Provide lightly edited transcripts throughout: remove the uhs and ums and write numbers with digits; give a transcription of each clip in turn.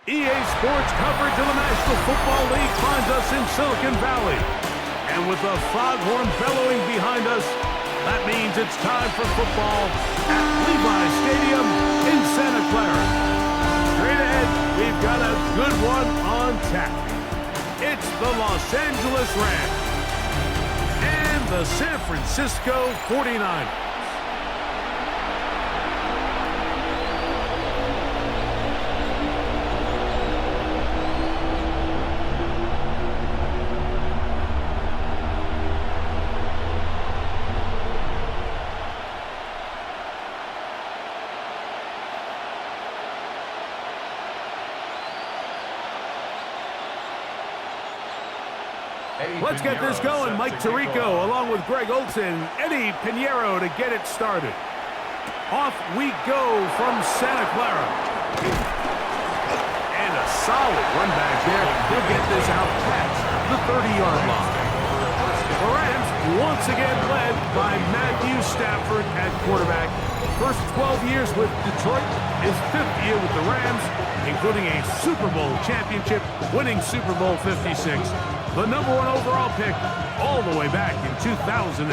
EA Sports coverage of the National Football League finds us in Silicon Valley. And with the foghorn bellowing behind us, that means it's time for football at Levi Stadium in Santa Clara. Straight ahead, we've got a good one on tap. It's the Los Angeles Rams and the San Francisco 49ers. Let's get this going. Mike Tirico along with Greg Olson, Eddie Pinheiro to get it started. Off we go from Santa Clara. And a solid run back there. He'll get this out past the 30-yard line. The Rams once again led by Matthew Stafford at quarterback. First 12 years with Detroit, his 5th year with the Rams, including a Super Bowl championship, winning Super Bowl 56. The #1 overall pick all the way back in 2009.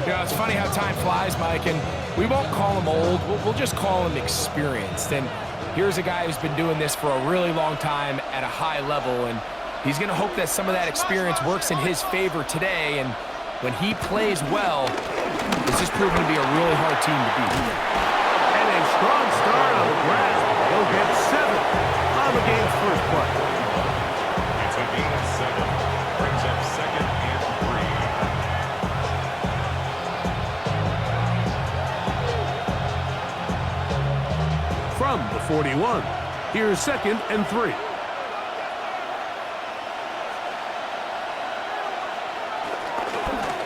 You know, it's funny how time flies, Mike, and we won't call him old. We'll just call him experienced. And here's a guy who's been doing this for a really long time at a high level, and he's going to hope that some of that experience works in his favor today. And when he plays well, this is proving to be a really hard team to beat. And a strong start on the ground. He'll get 7 on the game's first play. It's a gain of 7. Brings up 2nd and 3. From the 41, here's 2nd and 3.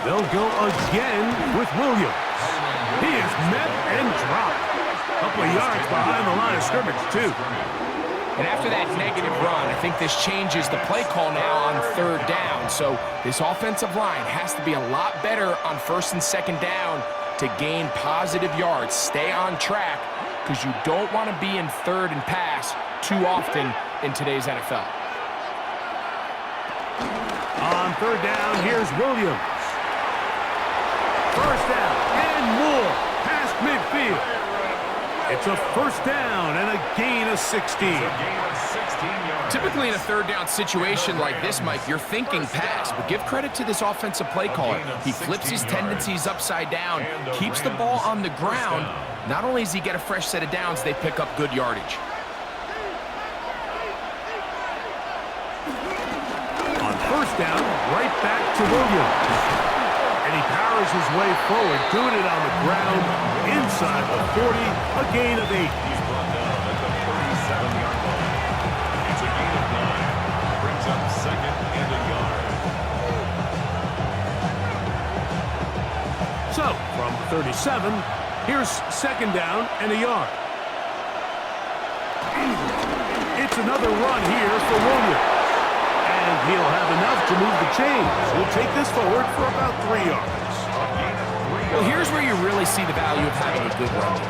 They'll go again with Williams. He is met and dropped. A couple of yards behind the line of scrimmage, too. And after that negative run, I think this changes the play call now on 3rd down. So this offensive line has to be a lot better on 1st and 2nd down to gain positive yards. Stay on track because you don't want to be in 3rd and pass too often in today's NFL. On 3rd down, here's Williams. First down and more past midfield. It's a 1st down and a gain of 16. Typically in a 3rd down situation like this, Mike, you're thinking pass, but give credit to this offensive play caller. He flips his tendencies upside down, keeps the ball on the ground. Not only does he get a fresh set of downs, they pick up good yardage. On 1st down, right back to Williams. And he powers his way forward, doing it on the ground, inside the 40, a gain of 8. He's brought down at the 37-yard line. It's a gain of 9. Brings up 2nd and a yard. So, from the 37, here's 2nd down and a yard. It's another run here for Williams. And he'll have enough to move the chains. He'll take this forward for about 3 yards. Well, here's where you really see the value of having a good run.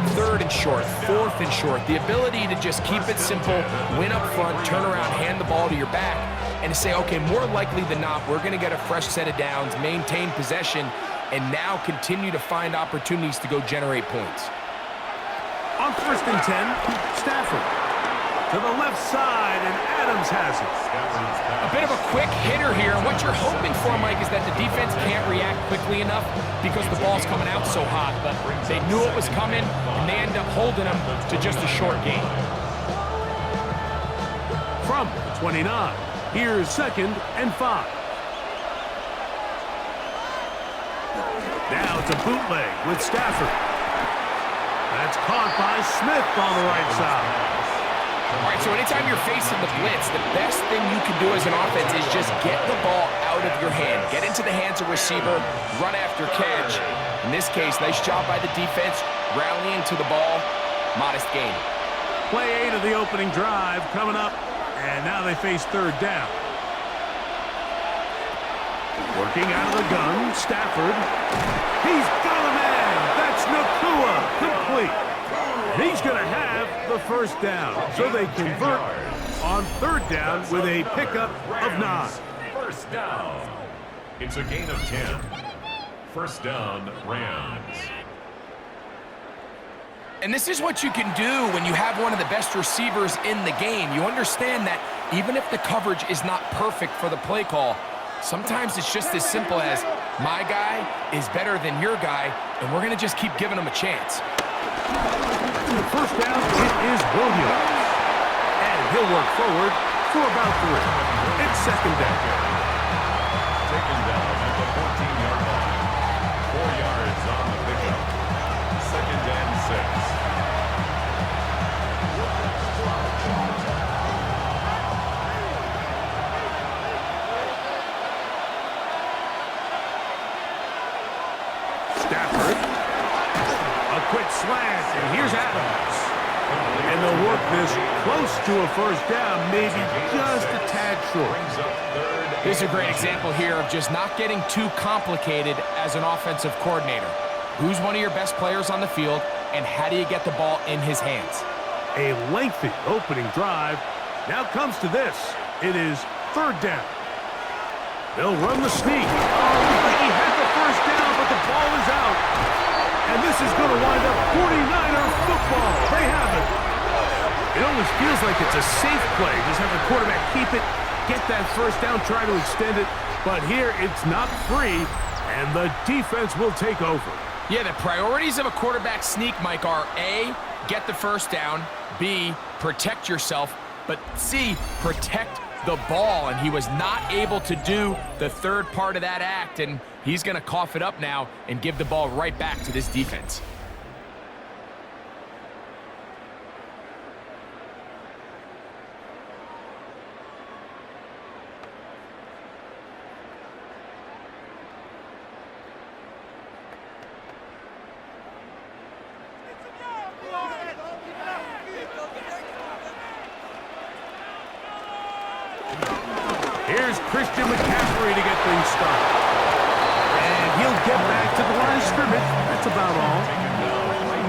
3rd and short, 4th and short. The ability to just keep it simple, win up front, turn around, hand the ball to your back, and to say, okay, more likely than not, we're going to get a fresh set of downs, maintain possession, and now continue to find opportunities to go generate points. On 1st and 10, Stafford. To the left side, and Adams has it. A bit of a quick hitter here, and what you're hoping for, Mike, is that the defense can't react quickly enough because the ball's coming out so hot, but they knew it was coming, and they end up holding them to just a short gain. From the 29, here's 2nd and 5. Now it's a bootleg with Stafford. That's caught by Smith on the right side. All right, so anytime you're facing the blitz, the best thing you can do as an offense is just get the ball out of your hand. Get into the hands of receiver, run after catch. In this case, nice job by the defense, rallying to the ball, modest gain. Play 8 of the opening drive coming up, and now they face 3rd down. Working out of the gun, Stafford. He's got a man. That's Nakua, complete. And he's going to have the first down. So they convert on third down with a pickup of 9. First down. It's a gain of 10. First down, Rams. And this is what you can do when you have one of the best receivers in the game. You understand that even if the coverage is not perfect for the play call, sometimes it's just as simple as my guy is better than your guy, and we're going to just keep giving him a chance. First down, it is Williams. And he'll work forward for about 3. It's second down. Taken down at the 14-yard line. 4 yards on the pickup. Second and 6. Stafford. A quick slant, and here's Adams. And they'll work this close to a first down, maybe just a tad short. This is a great example here of just not getting too complicated as an offensive coordinator. Who's one of your best players on the field, and how do you get the ball in his hands? A lengthy opening drive. Now comes to this. It is third down. They'll run the sneak. He had the first down, but the ball is out. And this is going to wind up 49er football. They have it. It almost feels like it's a safe play. Just have the quarterback keep it, get that first down, try to extend it. But here, it's not free, and the defense will take over. Yeah, the priorities of a quarterback sneak, Mike, are A, get the first down, B, protect yourself, but C, protect the ball. And he was not able to do the third part of that act, and he's going to cough it up now and give the ball right back to this defense. Here's Christian McCaffrey to get things started. And he'll get back to the line of scrimmage. That's about all.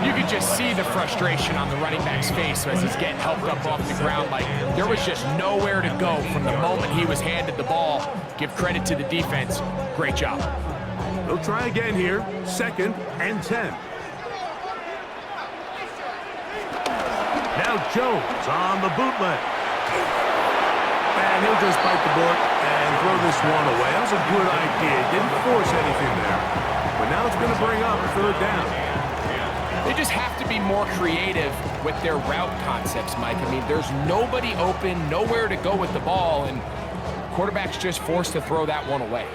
You could just see the frustration on the running back's face as he's getting helped up off the ground. Like, there was just nowhere to go from the moment he was handed the ball. Give credit to the defense. Great job. They'll try again here. Second and 10. Now Jones on the bootleg. And he'll just bite the bullet and throw this one away. That was a good idea. Didn't force anything there. But now it's going to bring up third down. They just have to be more creative with their route concepts, Mike. I mean, there's nobody open, nowhere to go with the ball, and quarterback's just forced to throw that one away.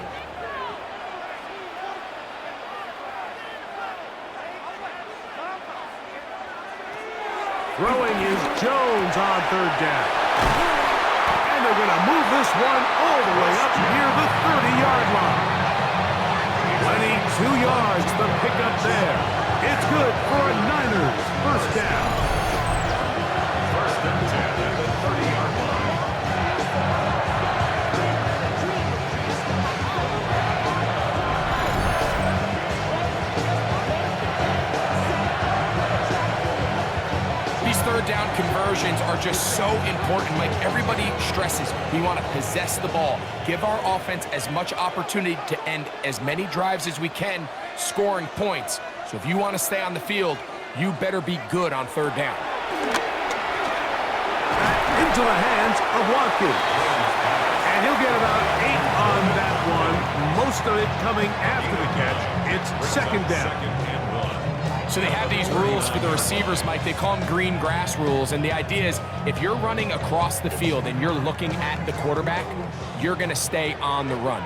Throwing is Jones on third down. And they're going to move this one all the way up near the 30-yard line. 22 yards, the pickup there. It's good for a Niners first down. First and 10 at the 30-yard line. These third down conversions are just so important. Like, everybody stresses, we want to possess the ball, give our offense as much opportunity to end as many drives as we can, scoring points. So if you want to stay on the field, you better be good on third down. Into the hands of Watkins. And he'll get about 8 on that one. Most of it coming after the catch. It's second down. So they have these rules for the receivers, Mike. They call them green grass rules. And the idea is, if you're running across the field and you're looking at the quarterback, you're going to stay on the run.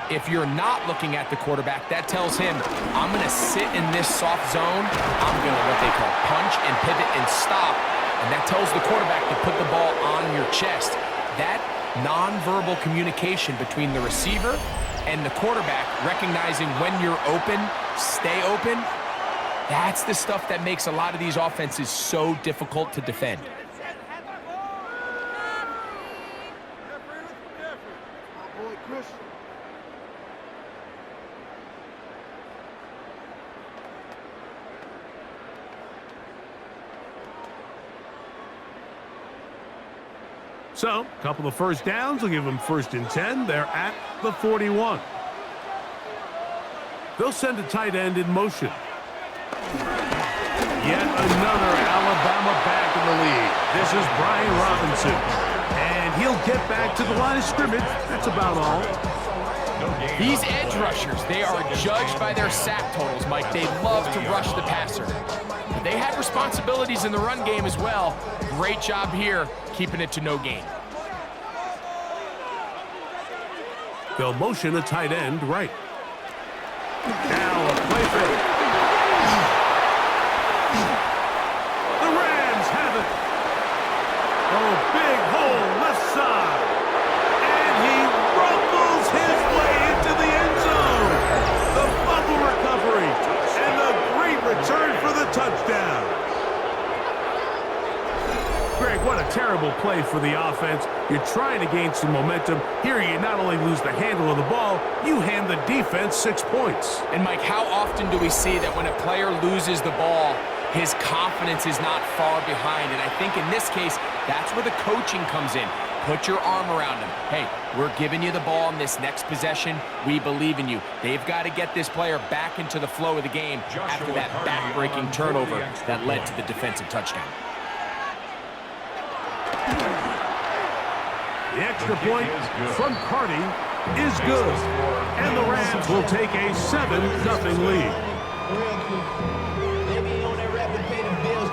If you're not looking at the quarterback, that tells him, I'm going to sit in this soft zone. I'm going to what they call punch and pivot and stop. And that tells the quarterback to put the ball on your chest. That nonverbal communication between the receiver and the quarterback, recognizing when you're open, stay open, that's the stuff that makes a lot of these offenses so difficult to defend. So, a couple of first downs will give them 1st and 10. They're at the 41. They'll send a tight end in motion. Yet another Alabama back in the lead. This is Brian Robinson. And he'll get back to the line of scrimmage. That's about all. These edge rushers, they are judged by their sack totals, Mike. They love to rush the passer. But they have responsibilities in the run game as well. Great job here, keeping it to no gain. They'll motion a tight end right. Now a play fake. The Rams have it. Oh, big hole left side. And he rumbles his way into the end zone. The fumble recovery. And the great return for the touchdown. Greg, what a terrible play for the offense. You're trying to gain some momentum. Here you not only lose the handle of the ball, you hand the defense 6 points. And Mike, how often do we see that when a player loses the ball, his confidence is not far behind? And I think in this case, that's where the coaching comes in. Put your arm around him. Hey, we're giving you the ball in this next possession. We believe in you. They've got to get this player back into the flow of the game after that back-breaking turnover that led to the defensive touchdown. The extra point from Carty is good. And the Rams will take a 7-0 lead. Maybe on that rapid pay the bills.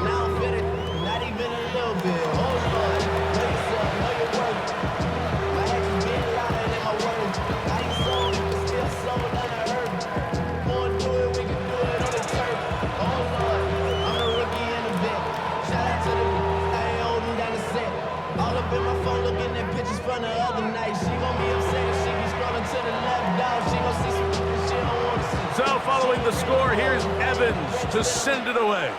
Now I'm fitted, not even a little bit. Hold on, know yourself, know your worth. My actions being louder than my words. I ain't sold, still sold unheard. More do it, we can do it on the turf. Hold on, I'm a rookie in the vet. Shout out to the I ain't holding down the set. All up in my phone looking at pictures from the other night. She gon' be upset if she be scrolling to the left, dog. She gon' see some she don't want to see. So following the score, here's Evans to send it away.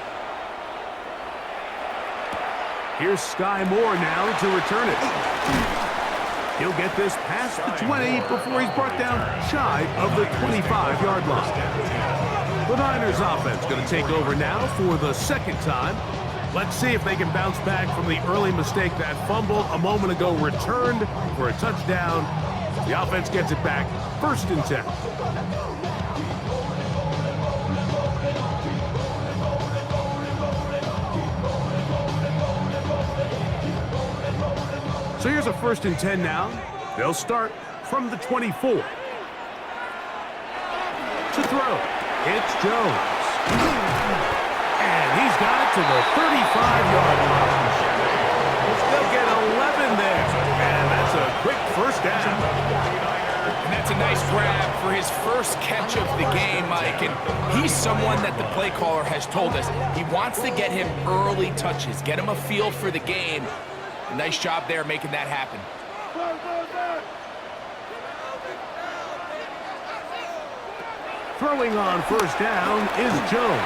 Here's Sky Moore now to return it. He'll get this past the 20 before he's brought down shy of the 25-yard line. The Niners offense going to take over now for the 2nd time. Let's see if they can bounce back from the early mistake. That fumble a moment ago returned for a touchdown. The offense gets it back, 1st and 10. So here's a 1st and 10 now. They'll start from the 24. To throw, it's Jones. And he's got it to the 35-yard line. They'll get 11 there. And that's a quick 1st down. And that's a nice grab for his first catch of the game, Mike. And he's someone that the play caller has told us he wants to get him early touches, get him a feel for the game. A nice job there making that happen. Throwing on 1st down is Jones.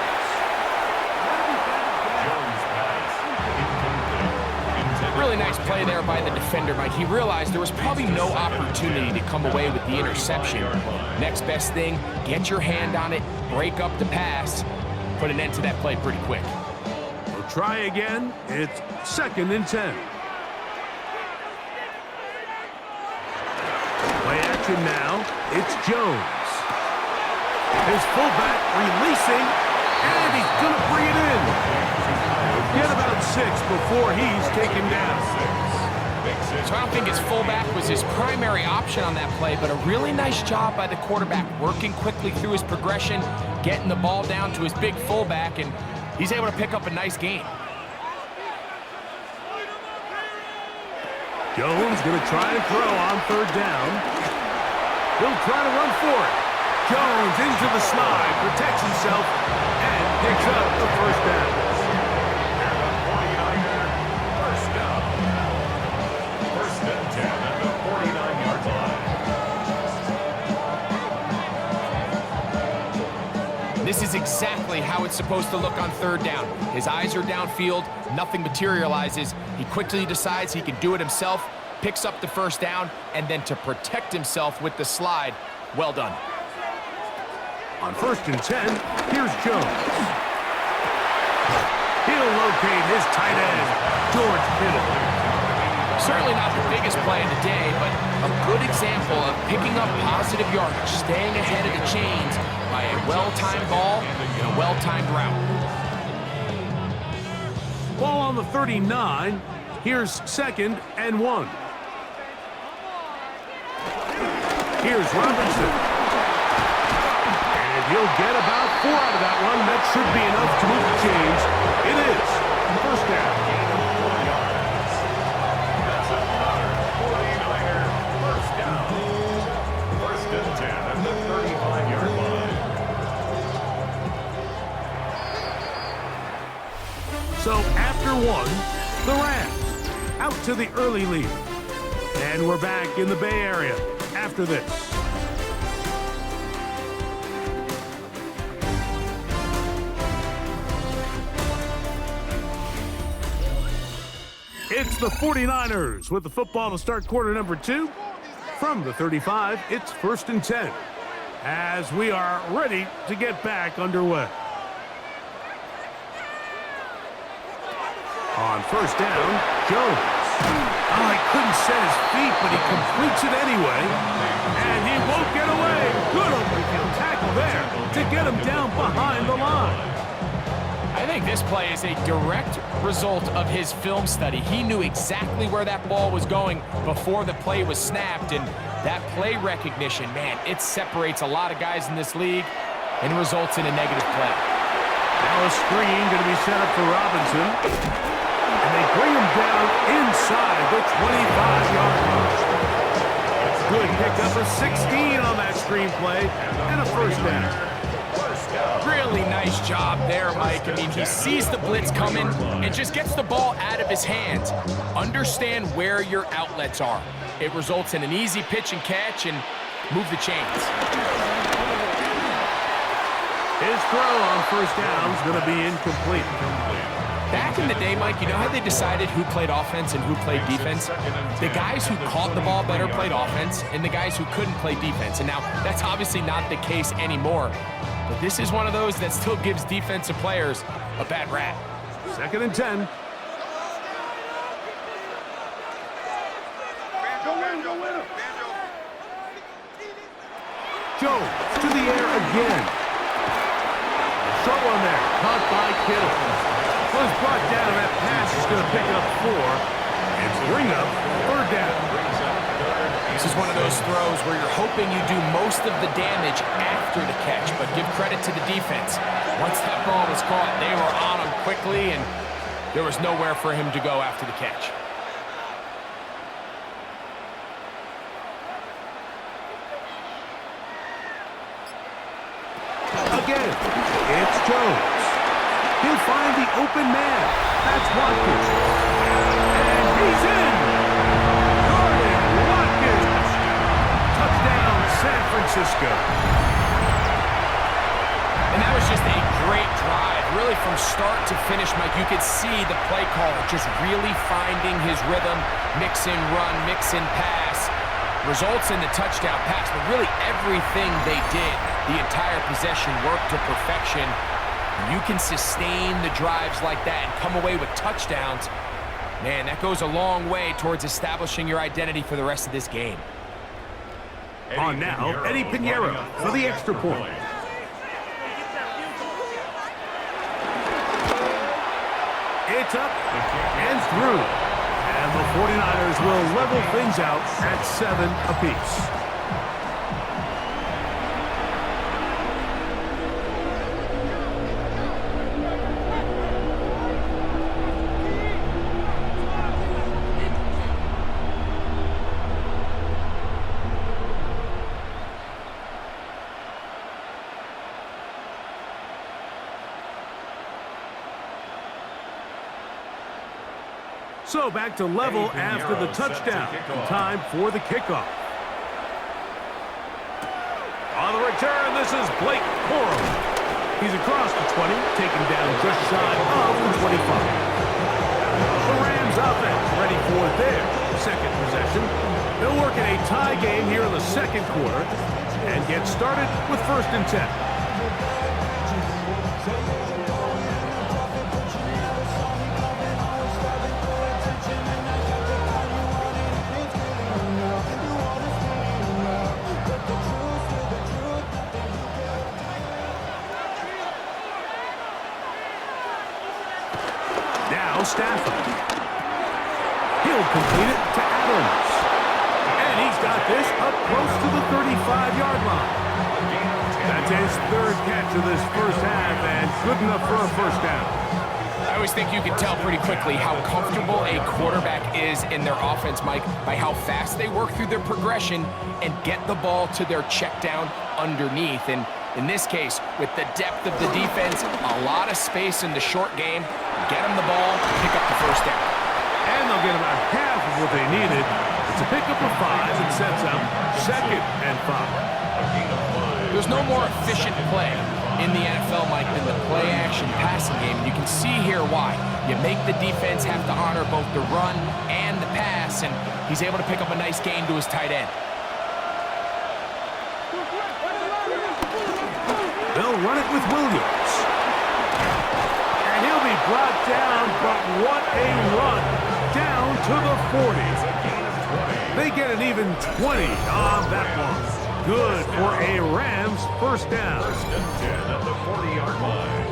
Really nice play there by the defender, Mike. He realized there was probably no opportunity to come away with the interception. Next best thing, get your hand on it, break up the pass, put an end to that play pretty quick. We'll try again. It's 2nd and 10. Play action now. It's Jones. His fullback releasing, and he's going to bring it in. Get about 6 before he's taken down. So I don't think his fullback was his primary option on that play, but a really nice job by the quarterback working quickly through his progression, getting the ball down to his big fullback, and he's able to pick up a nice gain. Jones going to try and throw on 3rd down. He'll try to run for it. Jones into the slide, protects himself, and picks up the 1st down. This is exactly how it's supposed to look on 3rd down. His eyes are downfield, nothing materializes. He quickly decides he can do it himself, picks up the 1st down, and then to protect himself with the slide, well done. On 1st and 10, here's Jones. He'll locate his tight end, George Kittle. Certainly not the biggest play of the day, but a good example of picking up positive yardage, staying ahead of the chains by a well-timed ball and a well-timed route. Ball on the 39. Here's 2nd and 1. Here's Robinson. And he'll get about 4 out of that one. That should be enough to move the chains. It is. First down. That's another 49er first down. 1st and 10 at the 35-yard line. So after 1, the Rams out to the early lead. And we're back in the Bay Area after this. It's the 49ers with the football to start quarter number 2. From the 35, it's 1st and 10 as we are ready to get back underway. On 1st down, Jones. Oh, he couldn't set his feet, but he completes it anyway. And he won't get away. Good open field tackle there to get him down behind the line. I think this play is a direct result of his film study. He knew exactly where that ball was going before the play was snapped, and that play recognition, man, it separates a lot of guys in this league and results in a negative play. Now a screen going to be set up for Robinson. And they bring him down inside the 25-yard line. Good pickup of 16 on that screenplay and a 1st down. Really nice job there, Mike. I mean, he sees the blitz coming and just gets the ball out of his hands. Understand where your outlets are. It results in an easy pitch and catch and move the chains. His throw on 1st down is going to be incomplete. Back in the day, Mike, you know how they decided who played offense and who played defense? The guys who caught the ball better played offense, and the guys who couldn't play defense. And now, that's obviously not the case anymore. But this is one of those that still gives defensive players a bad rap. 2nd and 10. Jones to the air again. Short one there, caught by Kittle. Was brought down, that pass is going to pick up 4 and bring up 3rd down. This is one of those throws where you're hoping you do most of the damage after the catch, but give credit to the defense. Once that ball was caught, they were on him quickly, and there was nowhere for him to go after the catch. Again, it's Jones. He'll find the open man. That's Watkins. And he's in. Jordan Watkins. Touchdown, San Francisco. And that was just a great drive. Really from start to finish, Mike, you could see the play caller just really finding his rhythm. Mix and run, mix and pass. Results in the touchdown pass, but really everything they did, the entire possession worked to perfection. You can sustain the drives like that and come away with touchdowns. Man, that goes a long way towards establishing your identity for the rest of this game. On now, Eddie Pinheiro for the extra point. It's up and through. And the 49ers will level things out at 7 apiece. So back to level after the touchdown. Time for the kickoff. On the return, this is Blake Corum. He's across the 20, taken down just shy of the 25. The Rams offense ready for their second possession. They'll work in a tie game here in the second quarter and get started with 1st and 10. Stafford. He'll complete it to Adams. And he's got this up close to the 35-yard line. That's his third catch of this first half, and good enough for a first down. I always think you can tell pretty quickly how comfortable a quarterback is in their offense, Mike, by how fast they work through their progression and get the ball to their check down underneath. And in this case, with the depth of the defense, a lot of space in the short game, get them the ball, pick up the first down. And they'll get about half of what they needed. It's a pickup of 5 and sets up 2nd and 5. There's no more efficient play in the NFL, Mike, than the play-action passing game. And you can see here why. You make the defense have to honor both the run and the pass, and he's able to pick up a nice gain to his tight end. They'll run it with Williams. And he'll be brought down, but what a run. Down to the 40. They get an even 20 on that one. Good for a Rams first down. First and 10 at the 40-yard line.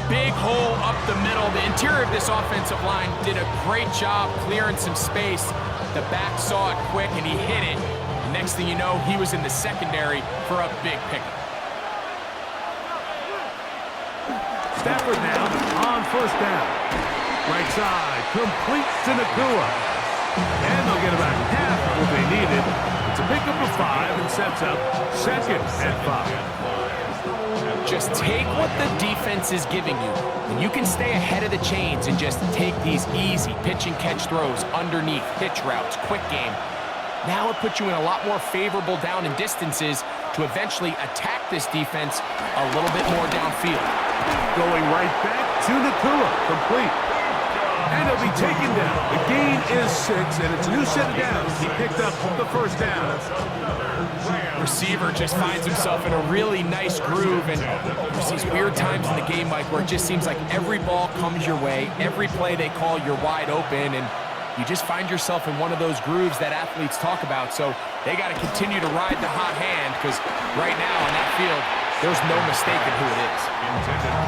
Big hole up the middle. The interior of this offensive line did a great job clearing some space. The back saw it quick, and he hit it. Next thing you know, he was in the secondary for a big pickup. Stafford now on first down. Right side, complete to Nakua. And they'll get about half of what they needed. It's a pickup of 5 and sets up 2nd and 5. Just take what the defense is giving you, and you can stay ahead of the chains and just take these easy pitch and catch throws underneath, hitch routes, quick game. Now it puts you in a lot more favorable down and distances to eventually attack this defense a little bit more downfield. Going right back to Nakua, complete. And he'll be taken down. The gain is 6, and it's a new set of downs. He picked up the first down. Receiver just finds himself in a really nice groove, and there's these weird times in the game, Mike, where it just seems like every ball comes your way, every play they call, you're wide open, and you just find yourself in one of those grooves that athletes talk about. So they got to continue to ride the hot hand, because right now on that field, there's no mistaking who it is.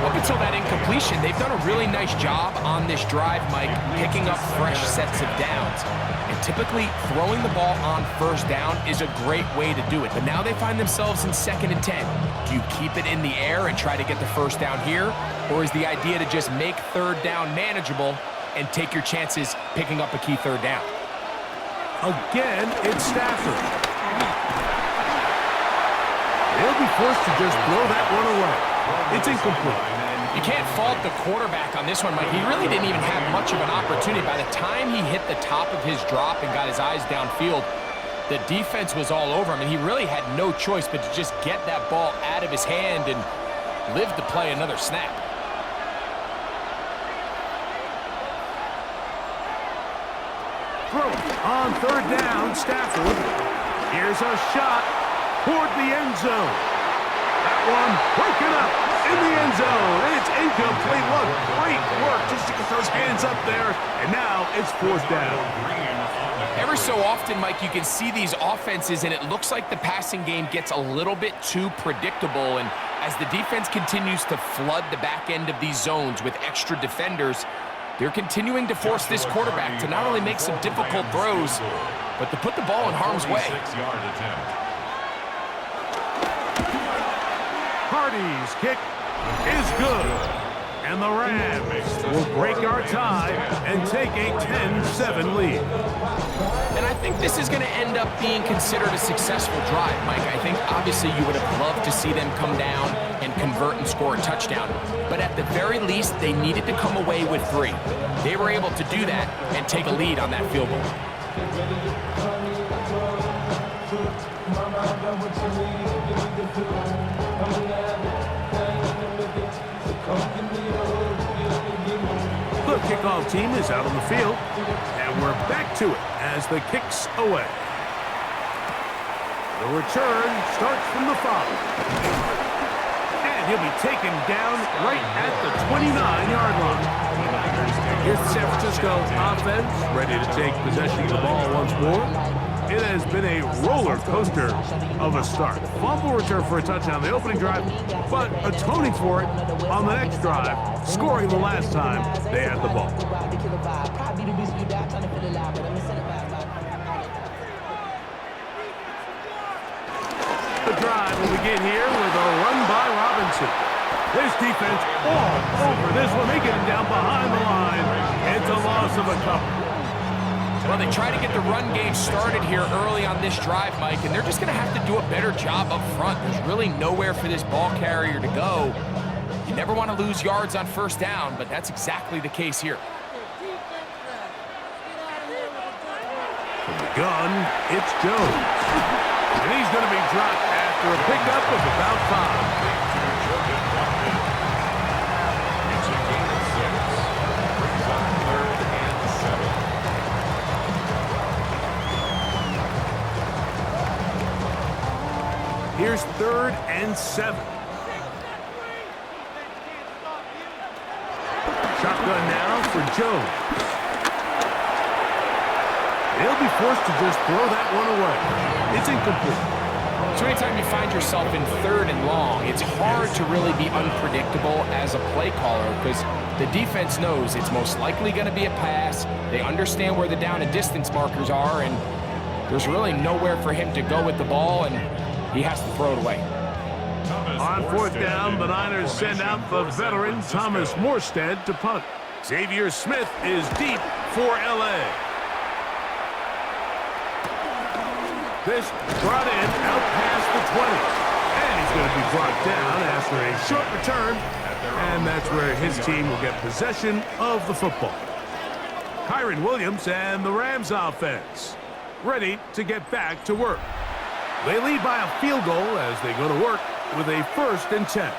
Up until that incompletion, they've done a really nice job on this drive, Mike, picking up fresh sets of downs. And typically, throwing the ball on first down is a great way to do it. But now they find themselves in 2nd and 10. Do you keep it in the air and try to get the first down here? Or is the idea to just make third down manageable and take your chances picking up a key third down? Again, it's Stafford. They'll be forced to just throw that one away. It's incomplete. You can't fault the quarterback on this one, Mike. He really didn't even have much of an opportunity. By the time he hit the top of his drop and got his eyes downfield, the defense was all over him, and he really had no choice but to just get that ball out of his hand and live to play another snap. Throw on third down, Stafford. Here's a shot toward the end zone. That one broken up in the end zone, and it's incomplete. What great work just to get those hands up there, and now it's 4th down. Every so often, Mike, you can see these offenses, and it looks like the passing game gets a little bit too predictable, and as the defense continues to flood the back end of these zones with extra defenders, they're continuing to force this quarterback to not only make some difficult throws, but to put the ball in harm's way. Hardy's kick is good. And the Rams will break our tie and take a 10-7 lead. And I think this is going to end up being considered a successful drive, Mike. I think obviously you would have loved to see them come down and convert and score a touchdown. But at the very least, they needed to come away with 3. They were able to do that and take a lead on that field goal. The kickoff team is out on the field, and we're back to it as the kick's away. The return starts from the 5. And he'll be taken down right at the 29-yard line. Here's the San Francisco offense, ready to take possession of the ball once more. it has been a roller coaster of a start. Fumble return for a touchdown the opening drive, but atoning for it on the next drive, scoring the last time they had the ball. The drive will begin here with a run by Robinson. This defense all over this one. They get him down behind the line. It's a loss of a couple. Well, they try to get the run game started here early on this drive, Mike, and they're just going to have to do a better job up front. There's really nowhere for this ball carrier to go. You never want to lose yards on first down, but that's exactly the case here. From the gun, it's Jones. And he's going to be dropped after a pickup of about 5. It's a gain of 6. Brings up 3rd and 7. Here's 3rd and 7. Shotgun now for Jones. He'll be forced to just throw that one away. It's incomplete. So anytime you find yourself in 3rd and long, it's hard to really be unpredictable as a play caller because the defense knows it's most likely going to be a pass. They understand where the down and distance markers are, and there's really nowhere for him to go with the ball, and he has to throw it away. On 4th down, the Niners send out the veteran Thomas Morstead to punt. Xavier Smith is deep for L.A. This brought in out past the 20. And he's going to be brought down after a short return. And that's where his team will get possession of the football. Kyron Williams and the Rams offense ready to get back to work. They lead by a field goal as they go to work with a 1st and 10.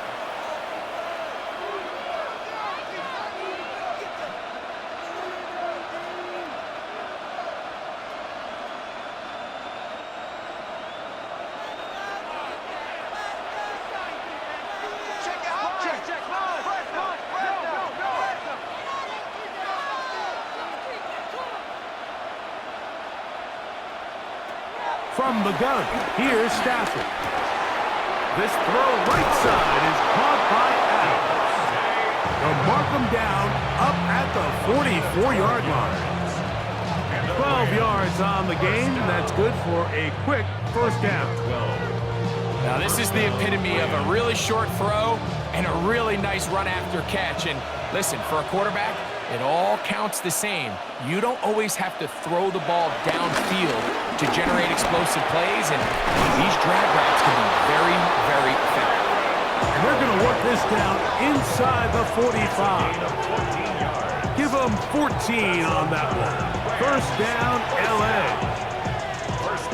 From the gun, here's Stafford. This throw right side is caught by Adams. They'll mark him down up at the 44-yard line. 12 yards on the game. That's good for a quick 1st down. Now this is the epitome of a really short throw and a really nice run after catch. And listen, for a quarterback, it all counts the same. You don't always have to throw the ball downfield to generate explosive plays, and these drag routes can be very, very effective. And they're going to work this down inside the 45. Give them 14 on that one. 1st down, L.A.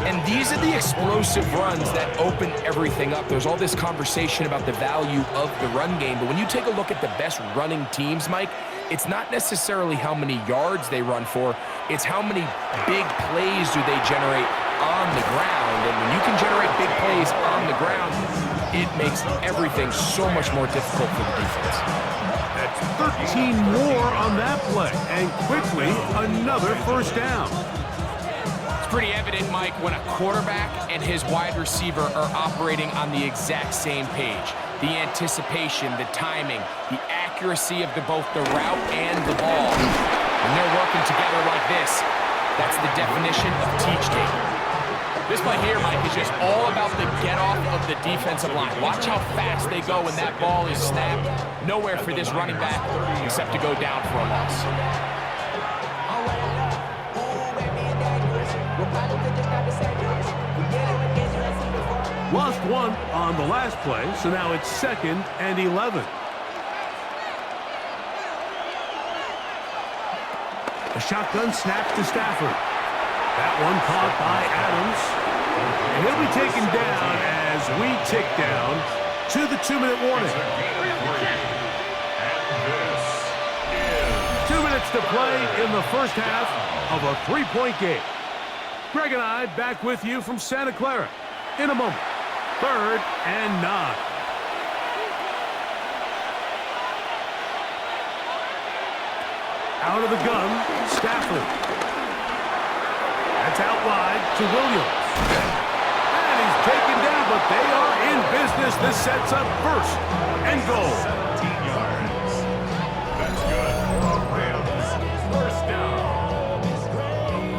And these are the explosive runs that open everything up. There's all this conversation about the value of the run game, but when you take a look at the best running teams, Mike, it's not necessarily how many yards they run for, it's how many big plays do they generate on the ground. And when you can generate big plays on the ground, it makes everything so much more difficult for the defense. That's 13 more on that play, and quickly another 1st down. Pretty evident, Mike, when a quarterback and his wide receiver are operating on the exact same page. The anticipation, the timing, the accuracy of both the route and the ball. When they're working together like this, that's the definition of teach tape. This play here, Mike, is just all about the get-off of the defensive line. Watch how fast they go when that ball is snapped. Nowhere for this running back except to go down for a loss. Lost one on the last play, so now it's 2nd and 11. A shotgun snap to Stafford. That one caught by Adams. And he'll be taken down as we tick down to the 2-minute warning. 2 minutes to play in the 1st half of a 3-point game. Greg and I back with you from Santa Clara in a moment. 3rd and 9. Out of the gun, Stafford. That's out wide to Williams. And he's taken down, but they are in business. This sets up first and goal. 17 yards. That's good for the Rams. First down.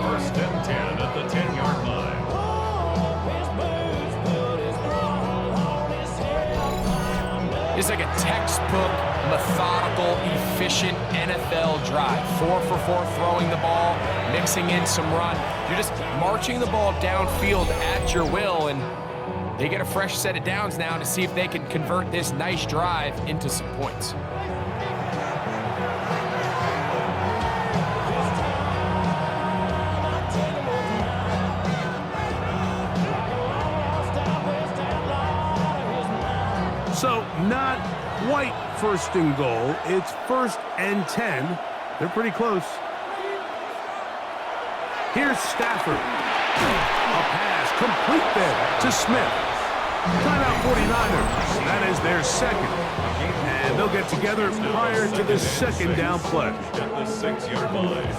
First and 10 at the 10-yard line. It's like a textbook, methodical, efficient NFL drive. 4 for 4 throwing the ball, mixing in some run. You're just marching the ball downfield at your will, and they get a fresh set of downs now to see if they can convert this nice drive into some points. So not quite first and goal. It's first and 10. They're pretty close. Here's Stafford. A pass complete there to Smith. Timeout 49ers. That is their second. And they'll get together prior to the second down play. At the 6-yard line.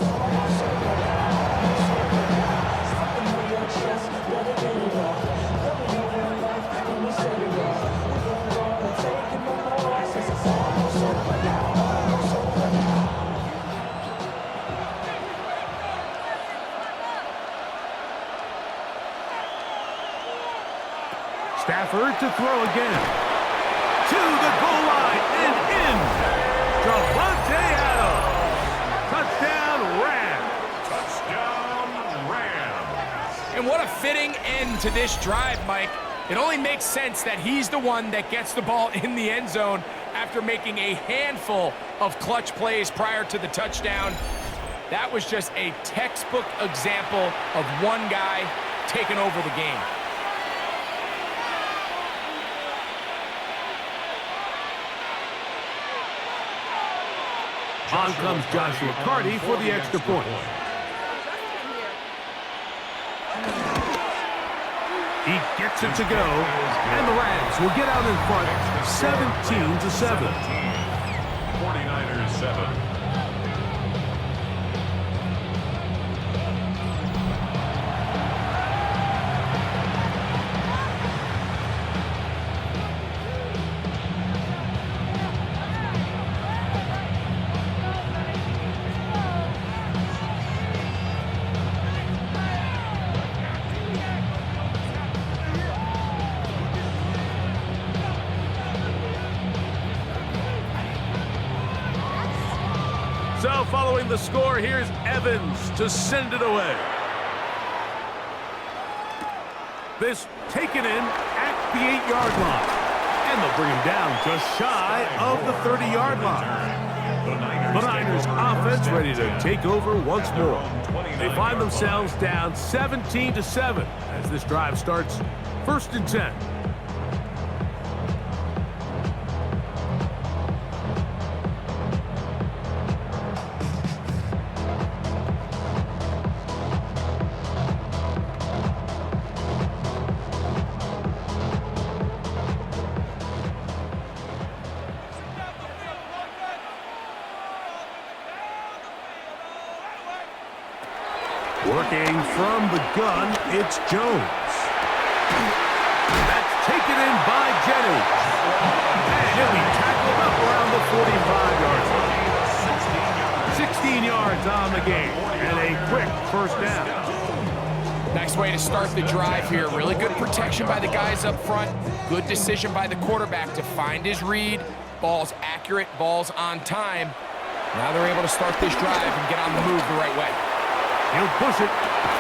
Stafford to throw again. To the goal line and in. Javonte Adams. Touchdown, Rams. Touchdown, Rams. And what a fitting end to this drive, Mike. It only makes sense that he's the one that gets the ball in the end zone after making a handful of clutch plays prior to the touchdown. That was just a textbook example of one guy taking over the game. On comes Joshua Carty for the extra point. He gets it to go, and the Rams will get out in front 17-7. 49ers 7. So following the score, here's Evans to send it away. This taken in at the 8-yard line. And they'll bring him down just shy of the 30-yard line. The Niners offense ready to take over once more. They find themselves down 17-7 as this drive starts first and 10. Working from the gun, it's Jones. That's taken in by Jennings. And he'll be tackled up around the 45-yard line. 16 yards on the game, and a quick first down. Nice way to start the drive here. Really good protection by the guys up front. Good decision by the quarterback to find his read. Ball's accurate, ball's on time. Now they're able to start this drive and get on the move the right way. He'll push it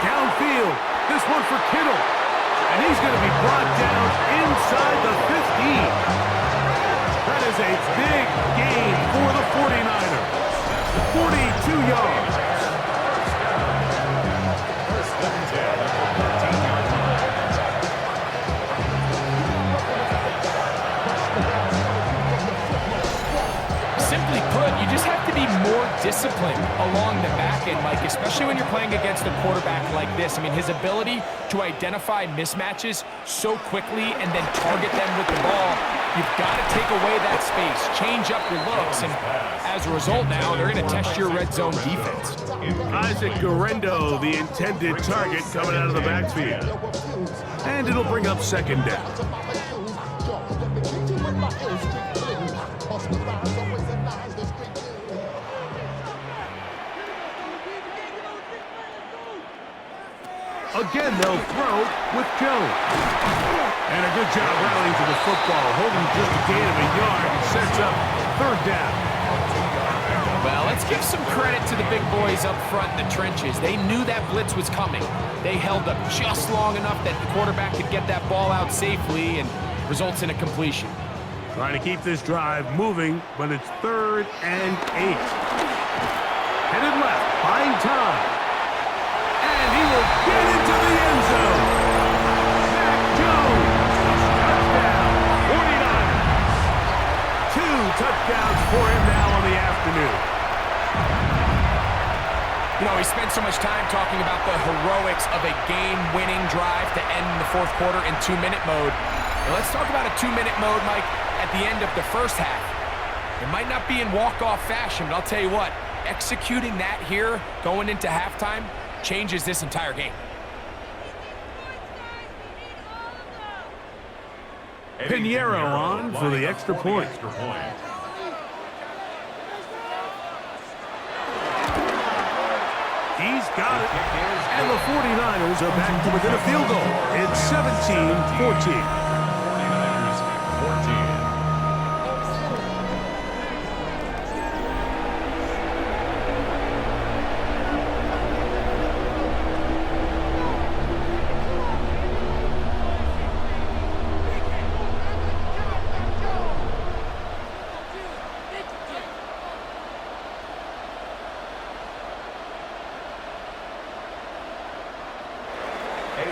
downfield. This one for Kittle. And he's going to be brought down inside the 15. That is a big gain for the 49ers. 42 yards. Simply put, you just have to be more discipline along the back end, Mike, especially when you're playing against a quarterback like this. I mean, his ability to identify mismatches so quickly and then target them with the ball, you've got to take away that space, change up your looks, and as a result now, they're going to test your red zone defense. Isaac Guerrero, the intended target, coming out of the backfield. And it'll bring up second down. Again, they'll throw with Jones. And a good job rallying to the football, holding just a gain of a yard and sets up third down. Well, let's give some credit to the big boys up front in the trenches. They knew that blitz was coming. They held up just long enough that the quarterback could get that ball out safely and results in a completion. Trying to keep this drive moving, but it's 3rd and 8. Headed left, buying time. And he will get into the end zone. Mac Jones, touchdown, 49ers. 2 touchdowns for him now on the afternoon. You know, we spent so much time talking about the heroics of a game-winning drive to end the fourth quarter in 2-minute mode. Now let's talk about a 2-minute mode, Mike, at the end of the first half. It might not be in walk-off fashion, but I'll tell you what, executing that here going into halftime changes this entire game. Pinheiro on for the extra point. He's got it. And the 49ers are back to within a field goal. It's 17-14. 49ers 14.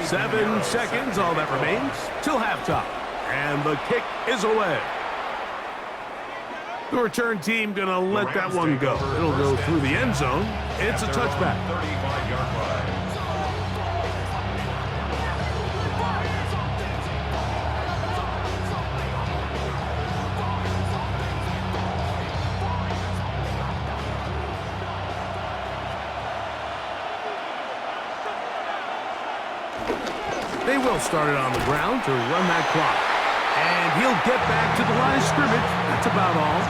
Seven seconds, all that remains, till halftime. And the kick is away. The return team going to let that one go. It'll go through the end zone. It's a touchback. 35-yard line. They will start it on the ground to run that clock. And he'll get back to the line of scrimmage. That's about all.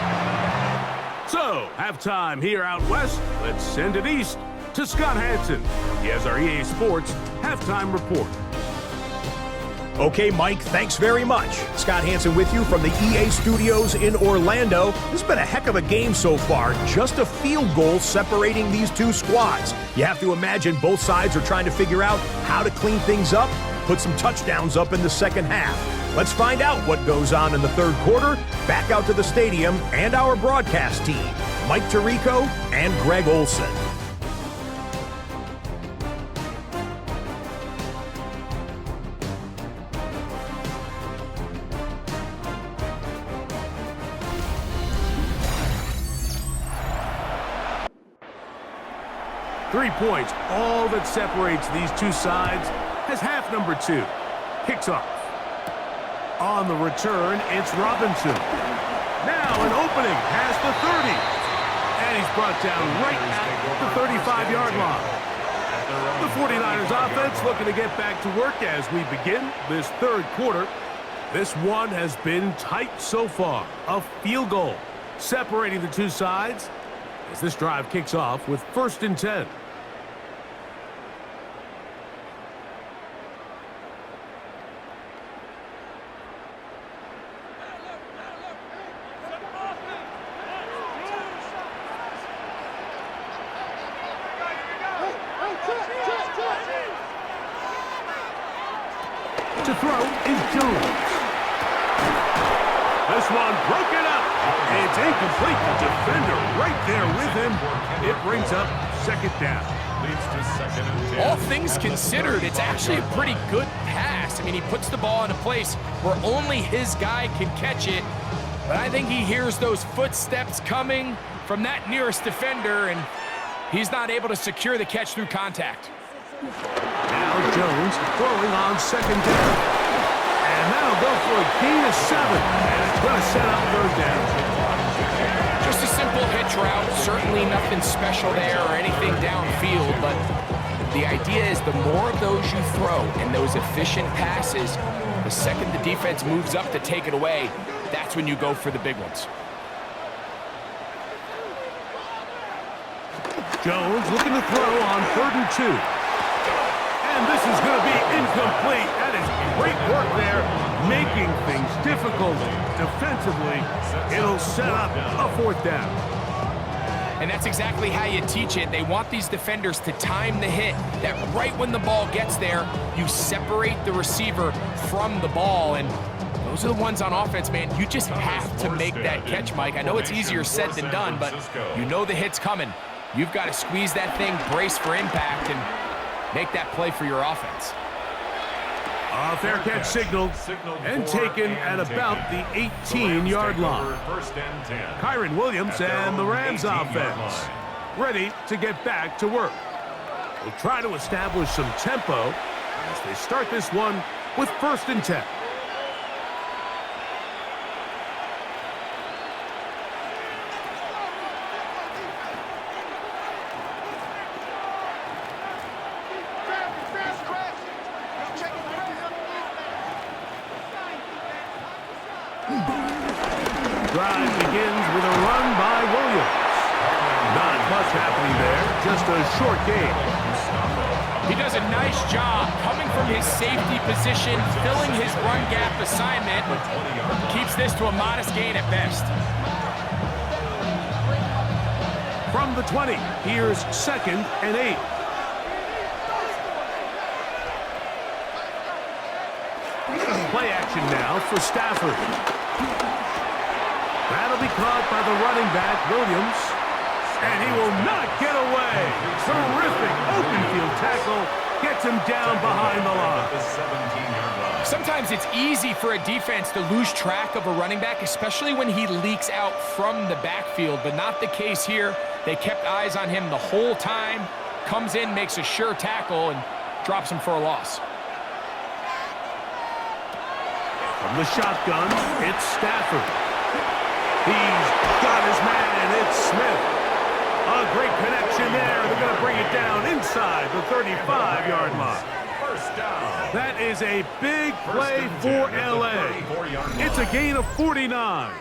So, halftime here out west. Let's send it east to Scott Hansen. He has our EA Sports halftime report. Okay, Mike, thanks very much. Scott Hansen with you from the EA Studios in Orlando. This has been a heck of a game so far. Just a field goal separating these two squads. You have to imagine both sides are trying to figure out how to clean things up, put some touchdowns up in the second half. Let's find out what goes on in the third quarter. Back out to the stadium and our broadcast team, Mike Tirico and Greg Olson. Three points, all that separates these two sides, has half number 2. Kicks off. On the return, it's Robinson. Now an opening past the 30. And he's brought down right at the 35-yard line. The 49ers offense looking to get back to work as we begin this third quarter. This one has been tight so far. A field goal separating the two sides as this drive kicks off with 1st and 10. To throw is Jones. This one broken up. It's incomplete. The defender right there with him. It brings up second down. Leads to 2nd and 10. All things considered, it's actually a pretty good pass. I mean, he puts the ball in a place where only his guy can catch it. But I think he hears those footsteps coming from that nearest defender, and he's not able to secure the catch through contact. Now Jones throwing on second down. And that'll go for a gain of 7. And it's going to set up third down. Just a simple hitch route. Certainly nothing special there or anything downfield, but the idea is the more of those you throw and those efficient passes, the second the defense moves up to take it away, that's when you go for the big ones. Jones looking to throw on 3rd and 2. And this is going to be incomplete. That is great work there, making things difficult defensively. It'll set up a 4th down. And that's exactly how you teach it. They want these defenders to time the hit, that right when the ball gets there, you separate the receiver from the ball. And those are the ones on offense, man. You just have to make that catch, Mike. I know it's easier said than done, but you know the hit's coming. You've got to squeeze that thing, brace for impact, and make that play for your offense. A fair catch signaled and taken at about the 18-yard line. Kyron Williams and the Rams offense ready to get back to work. They'll try to establish some tempo as they start this one with 1st and 10. Drive begins with a run by Williams. Not much happening there, just a short gain. He does a nice job coming from his safety position, filling his run gap assignment. Keeps this to a modest gain at best. From the 20, here's 2nd and 8. Play action now for Stafford. That'll be caught by the running back, Williams. And he will not get away. Terrific open field tackle. Gets him down behind the line. Sometimes it's easy for a defense to lose track of a running back, especially when he leaks out from the backfield, but not the case here. They kept eyes on him the whole time. Comes in, makes a sure tackle, and drops him for a loss. From the shotgun, it's Stafford. He's got his man, it's Smith. A great connection there. They're going to bring it down inside the 35-yard line. That is a big play for L.A. It's a gain of 49.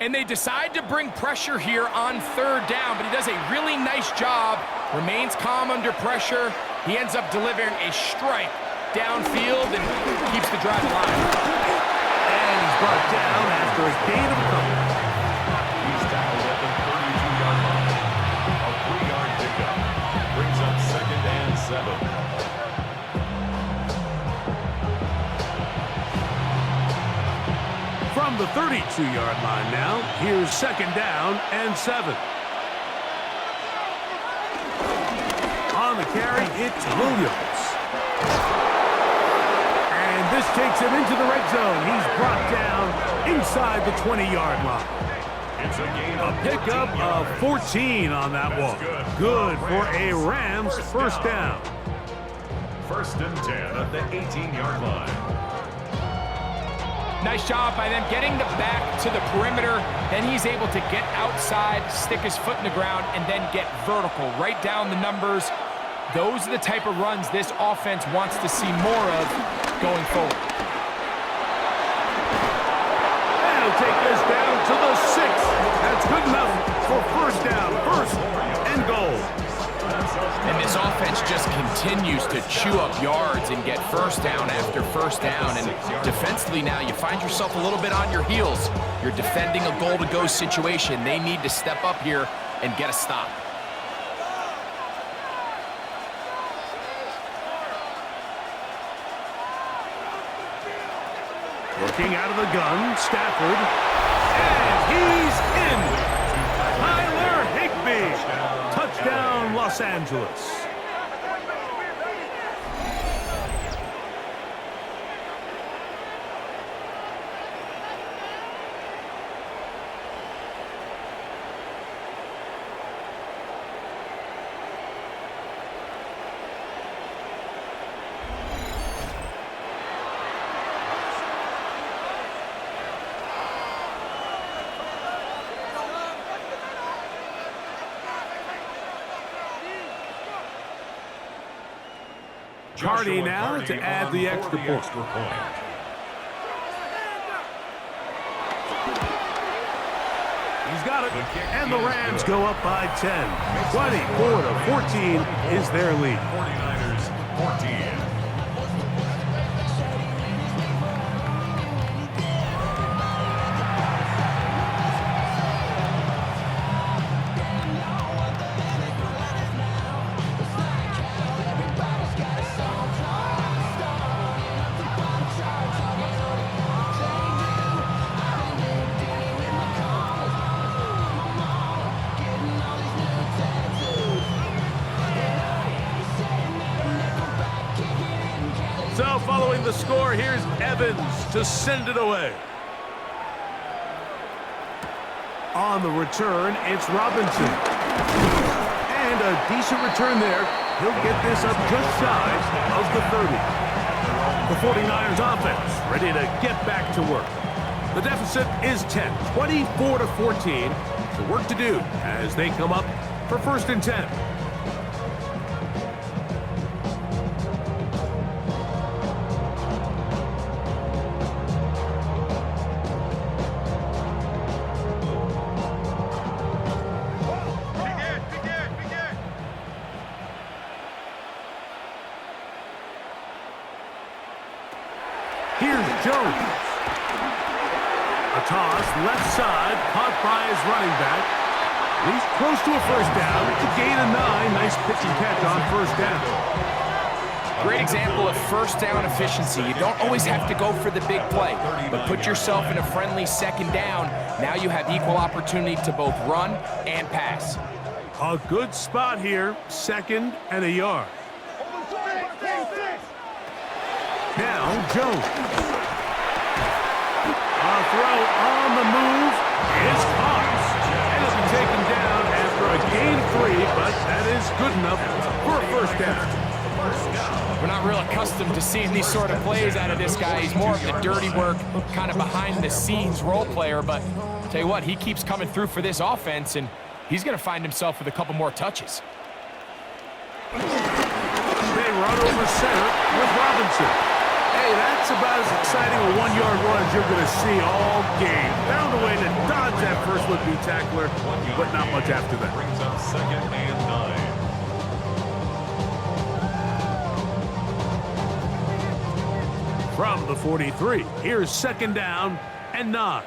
And they decide to bring pressure here on 3rd down, but he does a really nice job, remains calm under pressure. He ends up delivering a strike downfield and keeps the drive alive. And he's brought down after a gain of a couple. He's tackled at the 32-yard line. A 3-yard pickup brings up 2nd and 7. From the 32-yard line now, here's 2nd down and 7. On the carry, it's Williams. And this takes him into the red zone. He's brought down inside the 20-yard line. It's a gain A pickup of 14 on that one. Good for a Rams 1st down. 1st and 10 at the 18-yard line. Nice job by them getting the back to the perimeter. Then he's able to get outside, stick his foot in the ground, and then get vertical, right down the numbers. Those are the type of runs this offense wants to see more of going forward. And he'll take this down to the 6. That's good enough for 1st down, 1st and goal. And this offense just continues to chew up yards and get 1st down after 1st down. And defensively now, you find yourself a little bit on your heels. You're defending a goal-to-go situation. They need to step up here and get a stop. Looking out of the gun, Stafford. And he's in. Tyler Higbee. Touchdown, Los Angeles. Hardy now to add the extra point. He's got it, and the Rams go up by 10. 24-14 is their lead. 49ers 14. So following the score, here's Evans to send it away. On the return, it's Robinson. And a decent return there. He'll get this up just shy of the 30. The 49ers offense ready to get back to work. The deficit is 10, 24-14. The work to do as they come up for 1st and 10. Here's Jones. A toss, left side, caught by his running back. He's close to a 1st down. It's a gain of 9. Nice pitch and catch on 1st down. Great example of 1st down efficiency. You don't always have to go for the big play, but put yourself in a friendly 2nd down. Now you have equal opportunity to both run and pass. A good spot here, 2nd and a yard. Now Jones. A throw on the move is caught. And it'll be taken down after a gain of 3, but that is good enough for a 1st down. We're not real accustomed to seeing these sort of plays out of this guy. He's more of the dirty work, kind of behind-the-scenes role player, but I'll tell you what, he keeps coming through for this offense, and he's going to find himself with a couple more touches. They run over center with Robinson. Hey, that's about as exciting a 1-yard run as you're going to see all game. Found a way to dodge that first would-be tackler, but not much after that. Brings up 2nd and 9. From the 43, here's 2nd down and 9.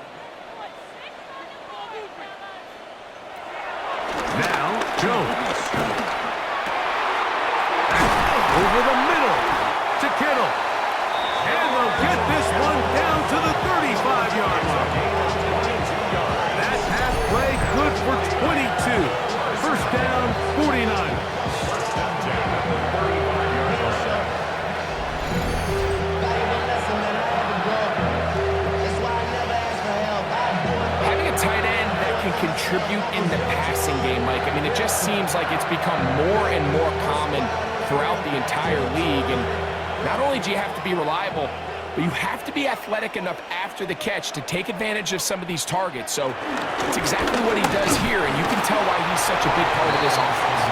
Now, Jones. Over the middle to Kittle. And they'll get this one down to the 35-yard line. That half play good for 22. 1st down, 49. Having a tight end that can contribute in the passing game, Mike, I mean, it just seems like it's become more and more common throughout the entire league. And not only do you have to be reliable, but you have to be athletic enough after the catch to take advantage of some of these targets. So it's exactly what he does here, and you can tell why he's such a big part of this offense.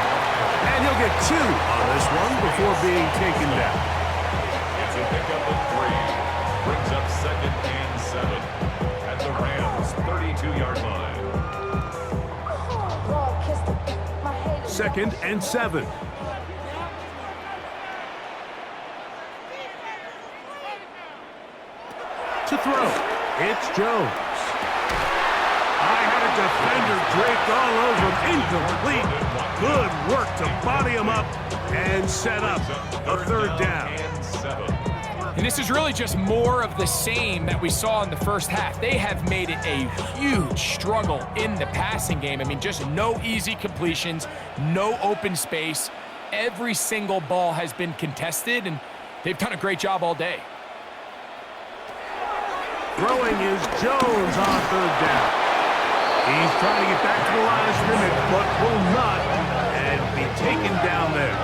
And he'll get 2 on this one before being taken down. It's a pickup of 3. Brings up 2nd and 7. At the Rams' 32-yard line. 2nd and 7. To throw, it's Jones. I had a defender draped all over him, incomplete. Good work to body him up and set up a 3rd down. And this is really just more of the same that we saw in the first half. They have made it a huge struggle in the passing game. I mean, just no easy completions, no open space. Every single ball has been contested, and they've done a great job all day. Throwing is Jones on third down. He's trying to get back to the line of scrimmage, but will not, and be taken down there.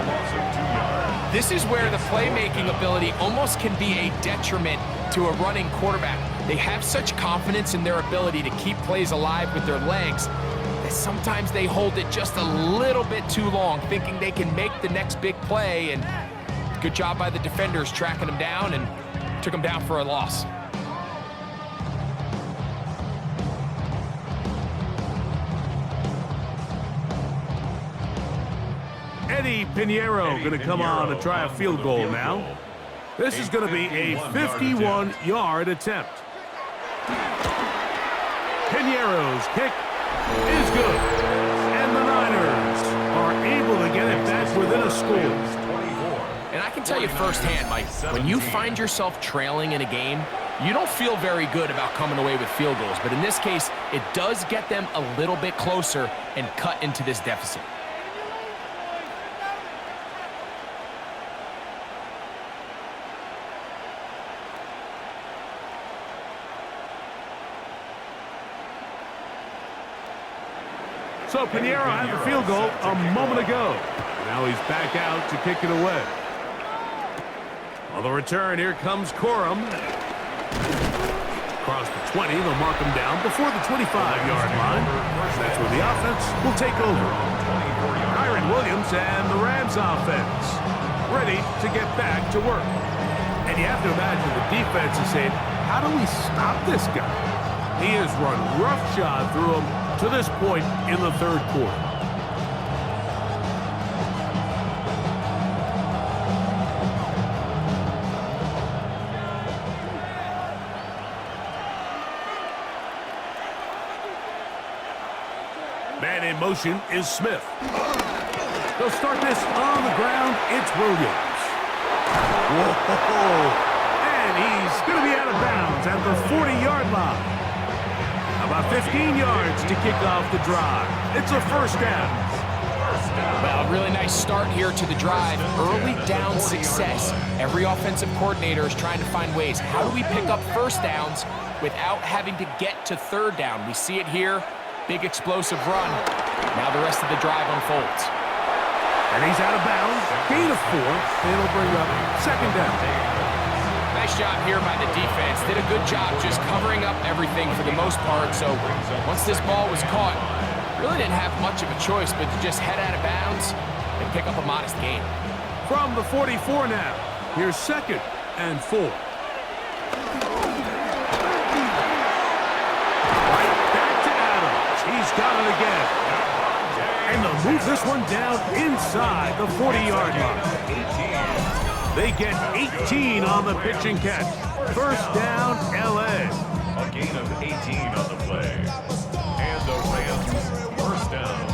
This is where the playmaking ability almost can be a detriment to a running quarterback. They have such confidence in their ability to keep plays alive with their legs that sometimes they hold it just a little bit too long, thinking they can make the next big play, and good job by the defenders tracking them down and took them down for a loss. Eddie Pinheiro going to come on to try a field goal now. This is going to be a 51-yard attempt. Pinheiro's kick is good. And the Niners are able to get it back within a score. And I can tell you firsthand, Mike, when you find yourself trailing in a game, you don't feel very good about coming away with field goals. But in this case, it does get them a little bit closer and cut into this deficit. So Pinheiro had the field goal a moment ago. Now he's back out to kick it away. On the return, here comes Corum. Across the 20, they'll mark him down before the 25-yard line. That's where the offense will take over. Kyron Williams and the Rams offense ready to get back to work. And you have to imagine the defense is saying, how do we stop this guy? He has run roughshod through him to this point in the third quarter. Man in motion is Smith. They'll start this on the ground. It's Williams. Whoa! And he's going to be out of bounds at the 40-yard line. About 15 yards to kick off the drive. It's a first down. Well, a really nice start here to the drive. Early down success. Every offensive coordinator is trying to find ways. How do we pick up first downs without having to get to third down? We see it here. Big explosive run. Now the rest of the drive unfolds. And he's out of bounds. Gain of 4. It'll bring up second down. Nice job here by the defense. Did a good job just covering up everything for the most part. So once this ball was caught, really didn't have much of a choice but to just head out of bounds and pick up a modest gain. From the 44 now, here's second and 4. Right back to Adams. He's got it again. And they'll move this one down inside the 40-yard line. They get 18 on the pitch and catch. First down, L.A. A gain of 18 on the play. And the Rams, first down.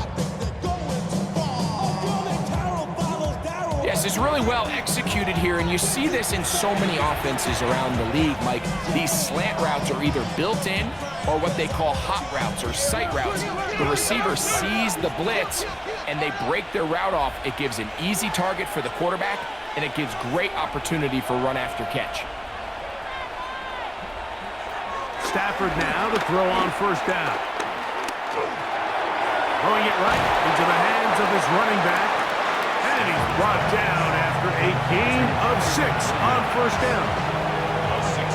Yes, it's really well executed here, and you see this in so many offenses around the league, Mike. These slant routes are either built in or what they call hot routes or sight routes. The receiver sees the blitz, and they break their route off. It gives an easy target for the quarterback, and it gives great opportunity for run after catch. Stafford now to throw on first down. Throwing it right into the hands of his running back. And he's brought down after a gain of 6 on first down.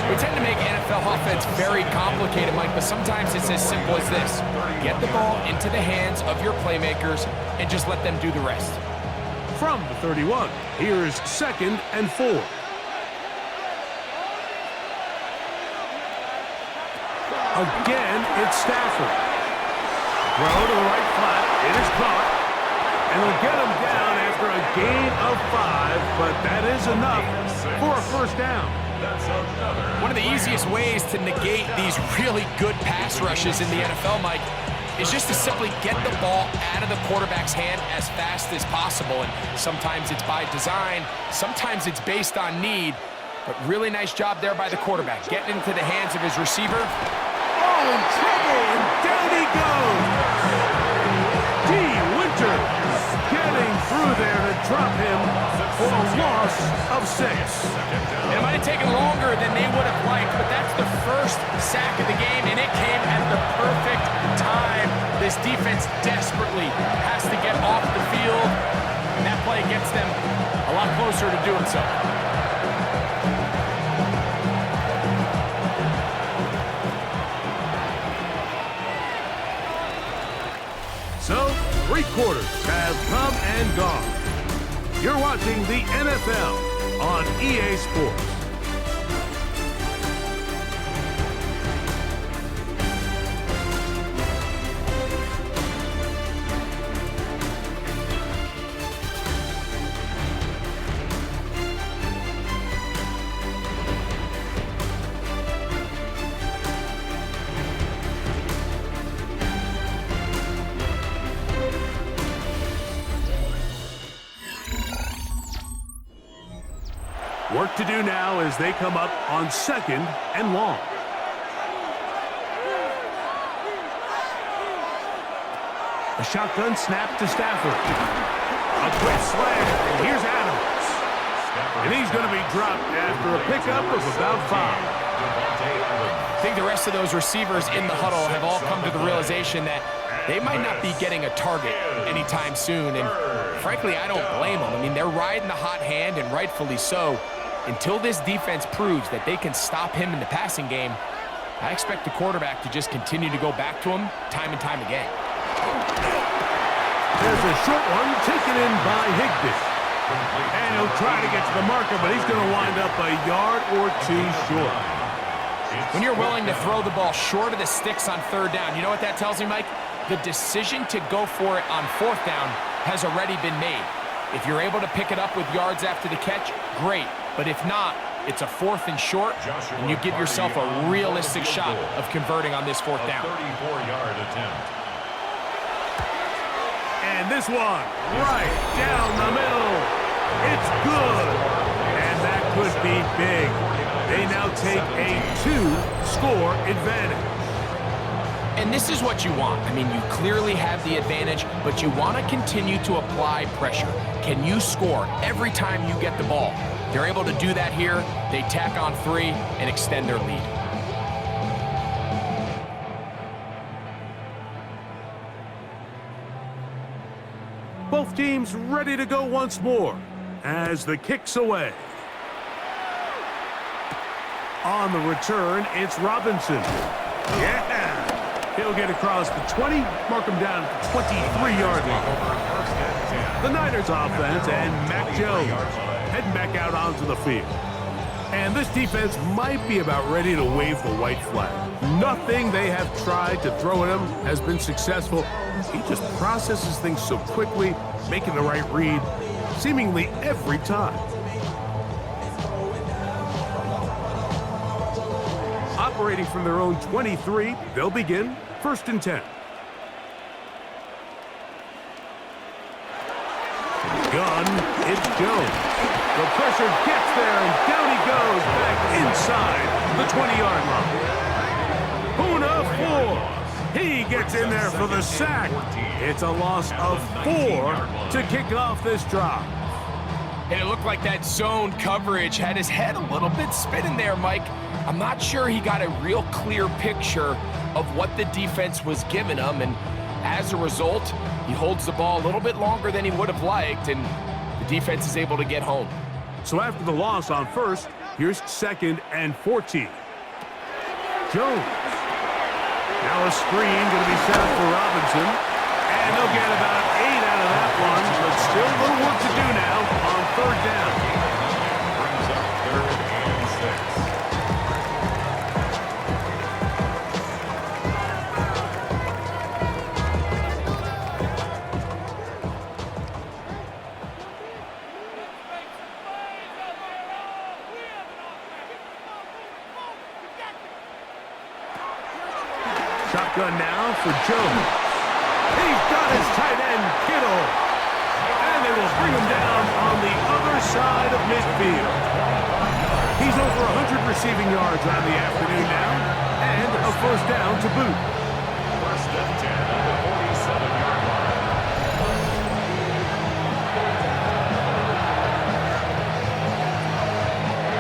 We tend to make NFL offense very complicated, Mike, but sometimes it's as simple as this. Get the ball into the hands of your playmakers and just let them do the rest. From the 31, here's second and 4. Again, it's Stafford. Throw to the right flat. It is caught. And they'll get him down after a gain of 5, but that is enough for a first down. One of the easiest ways to negate these really good pass rushes in the NFL, Mike, is just to simply get the ball out of the quarterback's hand as fast as possible. And sometimes it's by design, sometimes it's based on need. But really nice job there by the quarterback, getting into the hands of his receiver. Oh, in trouble, and down he goes. D. Winter getting through there to drop him for a loss of 6. It might have taken longer than they would have liked, but that's the first sack of the game, and it came at the perfect time. This defense desperately has to get off the field, and that play gets them a lot closer to doing so. So, 3 quarters have come and gone. You're watching the NFL on EA Sports. Work to do now as they come up on 2nd and long. A shotgun snap to Stafford. A quick slant, and here's Adams. And he's going to be dropped after a pickup of about 5. I think the rest of those receivers in the huddle have all come to the realization that they might not be getting a target anytime soon. And frankly, I don't blame them. I mean, they're riding the hot hand, and rightfully so. Until this defense proves that they can stop him in the passing game, I expect the quarterback to just continue to go back to him time and time again. There's a short one taken in by Higbee. And he'll try to get to the marker, but he's going to wind up a yard or 2 short. When you're willing to throw the ball short of the sticks on 3rd down, you know what that tells me, Mike? The decision to go for it on 4th down has already been made. If you're able to pick it up with yards after the catch, great. But if not, it's a 4th and short, and you give yourself a realistic shot of converting on this 4th down. 34-yard attempt. And this one, right down the middle. It's good. And that could be big. They now take a 2-score advantage. And this is what you want. I mean, you clearly have the advantage, but you want to continue to apply pressure. Can you score every time you get the ball? They're able to do that here. They tack on 3 and extend their lead. Both teams ready to go once more as the kick's away. On the return, it's Robinson. Yeah! He'll get across the 20, mark him down at the 23-yard line. The Niners offense and Mac Jones heading back out onto the field. And this defense might be about ready to wave the white flag. Nothing they have tried to throw at him has been successful. He just processes things so quickly, making the right read seemingly every time. Operating from their own 23, they'll begin 1st and 10. Gun, it's Jones. The pressure gets there, and down he goes back inside the 20-yard line. Puna 4. He gets in there for the sack. It's a loss of 4 to kick off this drive. And it looked like that zone coverage had his head a little bit spinning there, Mike. I'm not sure he got a real clear picture of what the defense was giving him, and as a result, he holds the ball a little bit longer than he would have liked, and the defense is able to get home. So after the loss on 1st, here's 2nd and 14. Jones. Now a screen going to be set up for Robinson, and they'll get about 8 out of that one, but still a little work to do now on 3rd down. Brings up 3rd and 6. Shotgun now for Jones. He's got his tight end, Kittle. And they will bring him down on the other side of midfield. He's receiving yards on the afternoon now, and a first down to boot. First and 10 at the 47-yard line.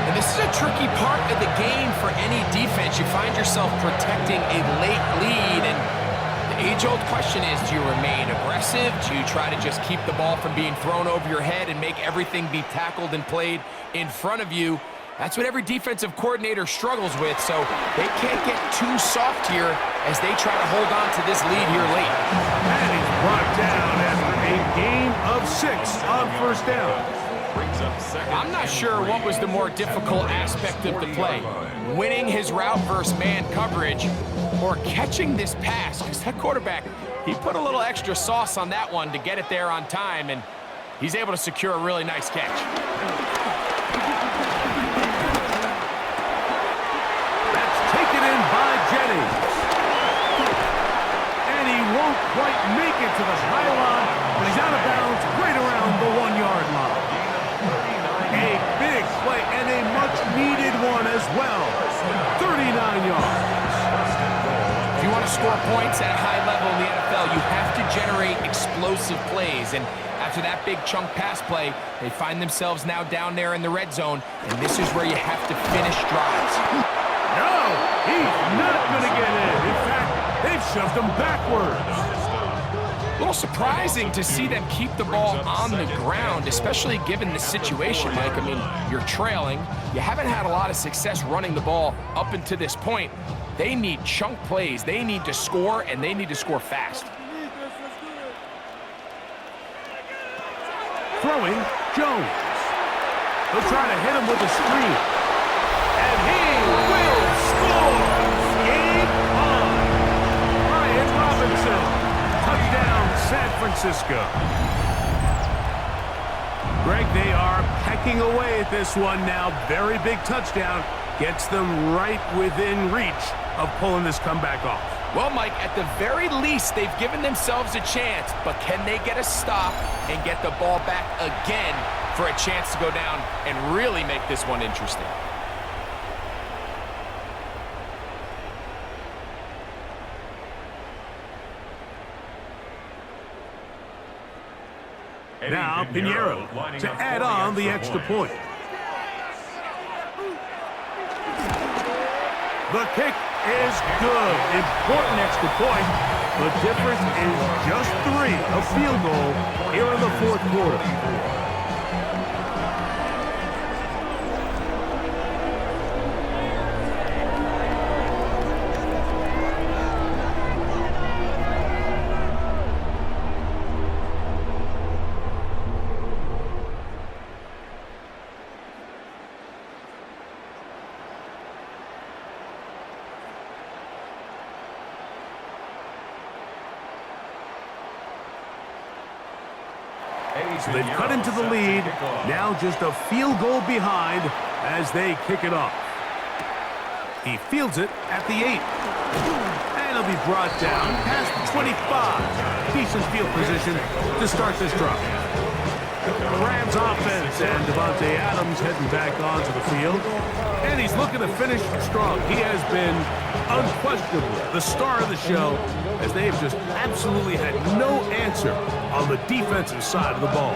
And this is a tricky part of the game for any defense. You find yourself protecting a late lead, and the age-old question is, do you remain aggressive? Do you try to just keep the ball from being thrown over your head and make everything be tackled and played in front of you? That's what every defensive coordinator struggles with, so they can't get too soft here as they try to hold on to this lead here late. And he's brought down after a gain of 6 on first down. Brings up second. I'm not sure what was the more difficult aspect of the play, winning his route versus man coverage or catching this pass, because that quarterback, he put a little extra sauce on that one to get it there on time, and he's able to secure a really nice catch. That's taken in by Jennings. And he won't quite make it to the pylon, but he's out of bounds right around the 1-yard line. A big play and a much-needed one as well. 39 yards. If you want to score points at a high level in the NFL, you have to generate explosive plays, and after that big chunk pass play, they find themselves now down there in the red zone, and this is where you have to finish drives. No, he's not going to get in. In fact, they've shoved him backwards. A little surprising to see them keep the ball on the ground, especially given the situation, Mike. I mean, you're trailing. You haven't had a lot of success running the ball up until this point. They need chunk plays. They need to score, and they need to score fast. Throwing, Jones. They'll try to hit him with a screen. And he will score! Game on! Brian Robinson. Touchdown, San Francisco. Greg, they are pecking away at this one now. Very big touchdown. Gets them right within reach of pulling this comeback off. Well, Mike, at the very least, they've given themselves a chance, but can they get a stop and get the ball back again for a chance to go down and really make this one interesting? Now, Pinheiro to add on the extra point. The kick is good. Important extra point. The difference is just 3, a field goal here in the fourth quarter. So they've cut into the lead, now just a field goal behind as they kick it off. He fields it at the 8. And he'll be brought down past the 25. Decent field position to start this drive. The Rams offense and Devontae Adams heading back onto the field. And he's looking to finish strong. He has been unquestionably the star of the show as they've just absolutely had no answer on the defensive side of the ball.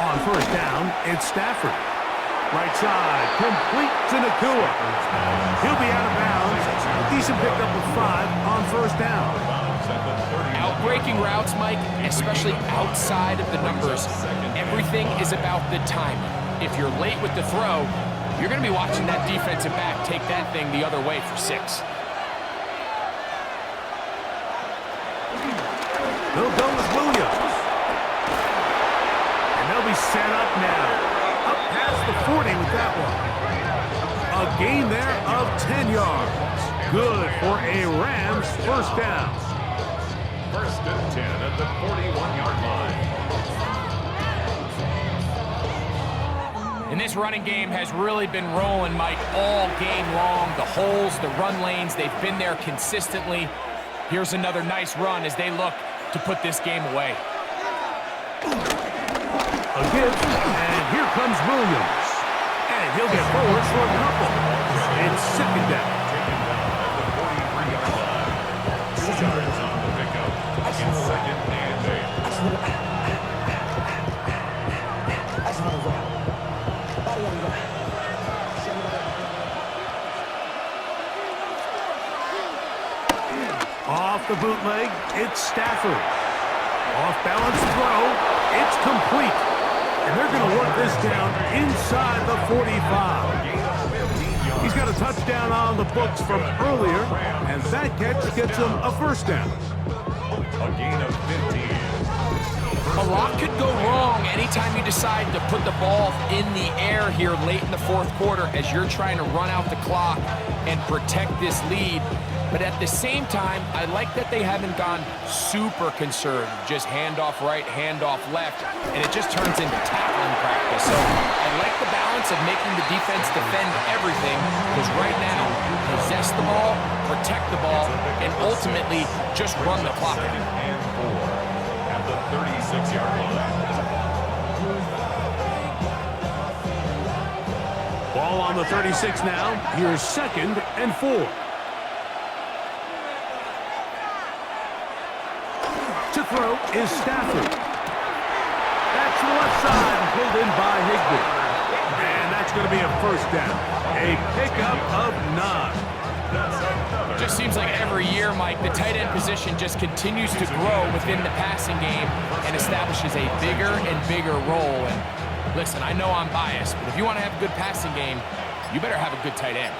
On first down, it's Stafford. Right side, complete to Nakua. He'll be out of bounds. Decent pickup of 5 on first down. Outbreaking routes, Mike, especially outside of the numbers, everything is about the timing. If you're late with the throw, you're going to be watching that defensive back take that thing the other way for 6. They'll go with Williams. And they'll be set up now. Up past the 40 with that one. A gain there of 10 yards. Good for a Rams first down. First and 10 at the 41-yard line. And this running game has really been rolling, Mike, all game long. The holes, the run lanes, they've been there consistently. Here's another nice run as they look to put this game away. A give, and here comes Williams. And he'll get forward for a couple. It's second down. Taken down at the 43-yard line. 2 yards on the pickup. It's second and 8. Off the bootleg, it's Stafford. Off-balance throw, it's complete. And they're going to work this down inside the 45. He's got a touchdown on the books from earlier, and that catch gets him a first down. A gain of 15. A lot could go wrong anytime you decide to put the ball in the air here late in the fourth quarter as you're trying to run out the clock and protect this lead. But at the same time, I like that they haven't gone super conservative, just handoff right, handoff left, and it just turns into tackling practice. So I like the balance of making the defense defend everything, because right now, possess the ball, protect the ball, and ultimately just run the clock. Second and 4 at the 36-yard line. Ball on the 36 now. Here's second and 4. To throw is Stafford. That's the left side, pulled in by Higbee. And that's going to be a first down. A pickup of 9. Just seems like every year, Mike, the tight end position just continues to grow within the passing game and establishes a bigger and bigger role. And listen, I know I'm biased, but if you want to have a good passing game, you better have a good tight end.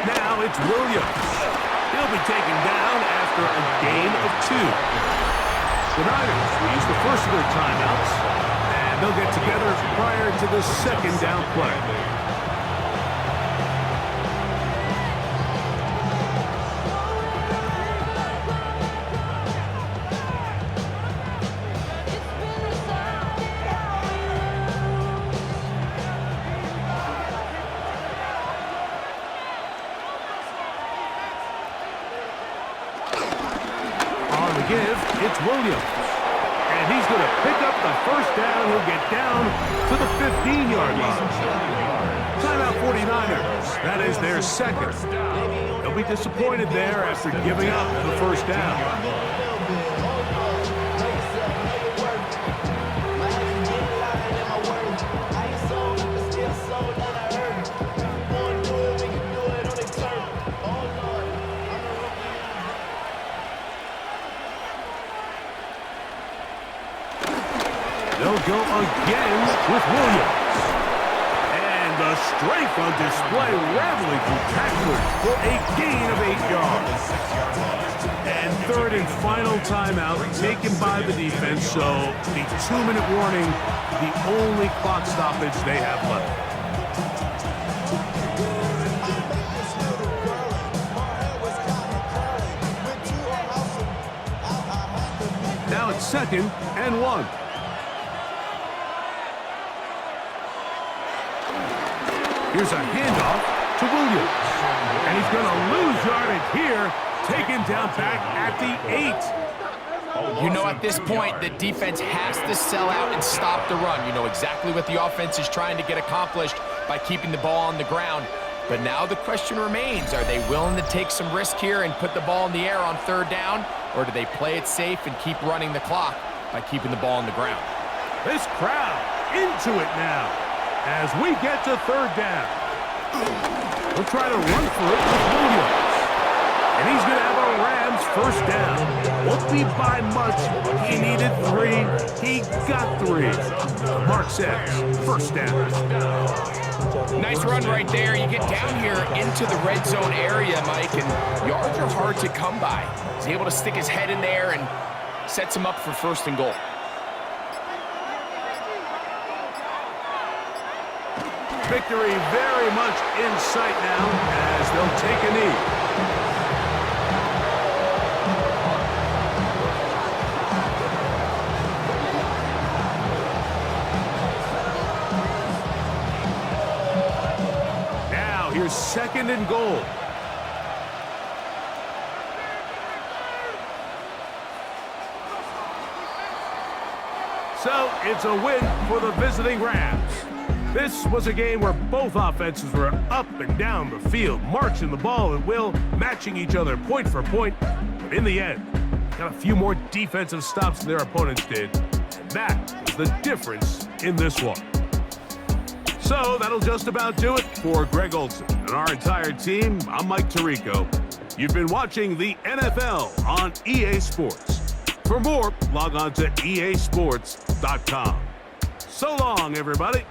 Now it's Williams. He'll be taken down after a gain of 2. The Niners will use the first of their timeouts, and they'll get together prior to the second down play. Give, it's Williams. And he's going to pick up the first down. He'll get down to the 15-yard line. Timeout 49ers. That is their second. They'll be disappointed there after giving up the first down. They'll go again with Williams. And the strength on display, rattling through tacklers for a gain of 8 yards. And third and final timeout taken by the defense, so the 2-minute warning, the only clock stoppage they have left. Now it's second and 1. Here's a handoff to Williams. And he's going to lose yardage here, taken down back at the 8. You know, at this point, the defense has to sell out and stop the run. You know exactly what the offense is trying to get accomplished by keeping the ball on the ground. But now the question remains, are they willing to take some risk here and put the ball in the air on third down? Or do they play it safe and keep running the clock by keeping the ball on the ground? This crowd into it now as we get to third down. We'll try to run for it with Williams. And he's going to have a Rams first down. Won't be by much. He needed 3. He got 3. Mark says, first down. Nice run right there. You get down here into the red zone area, Mike, and yards are hard to come by. He's able to stick his head in there and sets him up for first and goal. Victory very much in sight now as they'll take a knee. Here's 2nd and goal. So it's a win for the visiting Rams. This was a game where both offenses were up and down the field, marching the ball at will, matching each other point for point. But in the end, got a few more defensive stops than their opponents did. And that was the difference in this one. So that'll just about do it for Greg Olson and our entire team. I'm Mike Tirico. You've been watching the NFL on EA Sports. For more, log on to easports.com. So long, everybody.